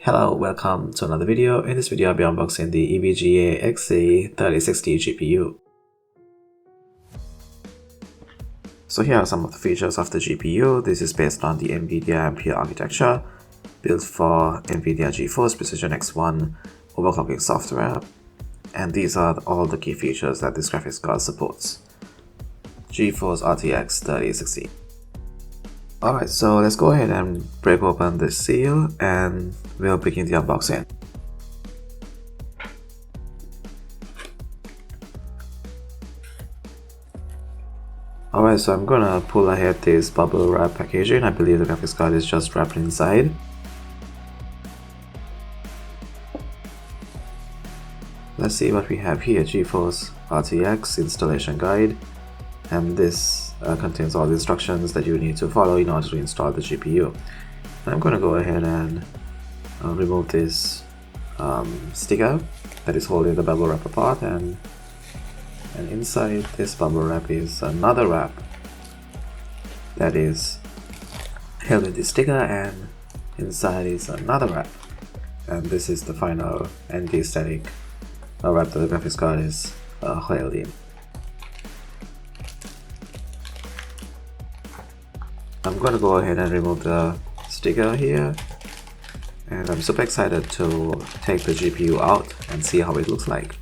Hello, welcome to another video. In this video, I'll be unboxing the EVGA XA3060 GPU. So here are some of the features of the GPU. This is based on the NVIDIA Ampere architecture, built for NVIDIA GeForce Precision X1 overclocking software. And these are all the key features that this graphics card supports. GeForce RTX 3060. Alright, so let's go ahead and break open the seal and we'll begin the unboxing. Alright, so I'm gonna pull ahead this bubble wrap packaging. I believe the graphics card is just wrapped inside. Let's see what we have here. GeForce RTX installation guide, and this contains all the instructions that you need to follow in order to install the GPU. And I'm going to go ahead and remove this sticker that is holding the bubble wrap apart, and inside this bubble wrap is another wrap that is held in this sticker, and inside is another wrap, and this is the final anti-static wrap that the graphics card is held in. I'm going to go ahead and remove the sticker here, and I'm super excited to take the GPU out and see how it looks like.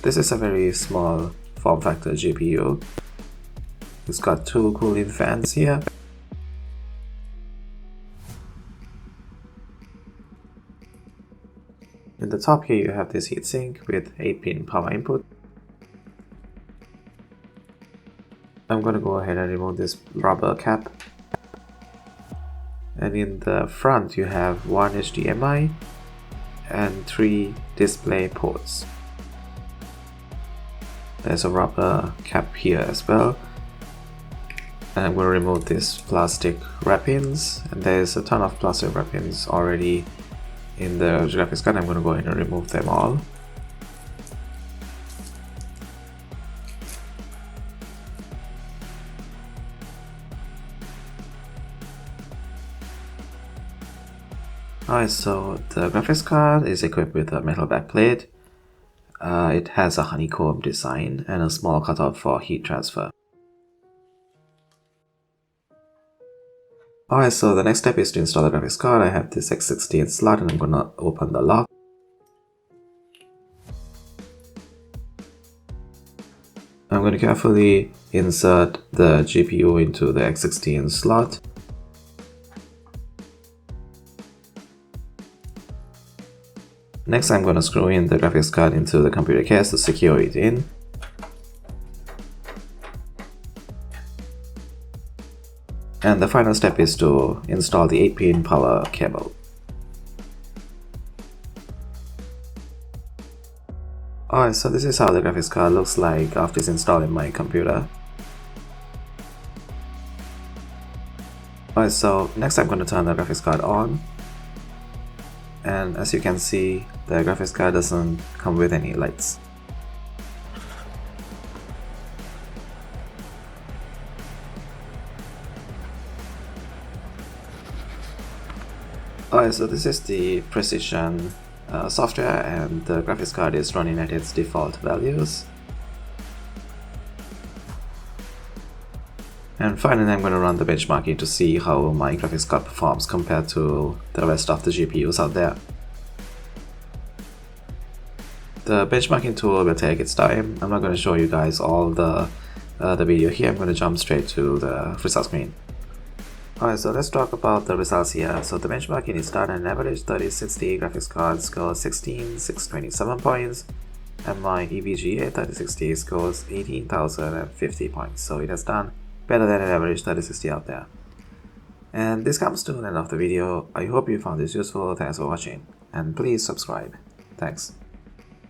This is a very small form factor GPU. It's got two cooling fans here. In the top here you have this heatsink with 8-pin power input. I'm going to go ahead and remove this rubber cap. And in the front you have one HDMI and 3 display ports. There's a rubber cap here as well. And I'm going to remove this plastic wrappings, and there's a ton of plastic wrappings already in the graphics card. I'm going to go ahead and remove them all. Alright, so the graphics card is equipped with a metal backplate. It has a honeycomb design and a small cutout for heat transfer. Alright, so the next step is to install the graphics card. I have this X16 slot and I'm gonna open the lock. I'm going to carefully insert the GPU into the X16 slot. Next, I'm going to screw in the graphics card into the computer case to secure it in. And the final step is to install the 8-pin power cable. Alright, so this is how the graphics card looks like after it's installed in my computer. Alright, so next I'm going to turn the graphics card on. And as you can see, the graphics card doesn't come with any lights. Alright, so this is the Precision software, and the graphics card is running at its default values. And finally I'm going to run the benchmarking to see how my graphics card performs compared to the rest of the GPUs out there. The benchmarking tool will take its time. I'm not going to show you guys all the video here. I'm going to jump straight to the result screen. Alright, so let's talk about the results here. So the benchmarking is done, and average 3060 graphics card scores 16,627 points, and my EVGA 3060 scores 18,050 points. So it has done better than an average 3060 out there. And this comes to the end of the video. I hope you found this useful. Thanks for watching, and please subscribe. Thanks.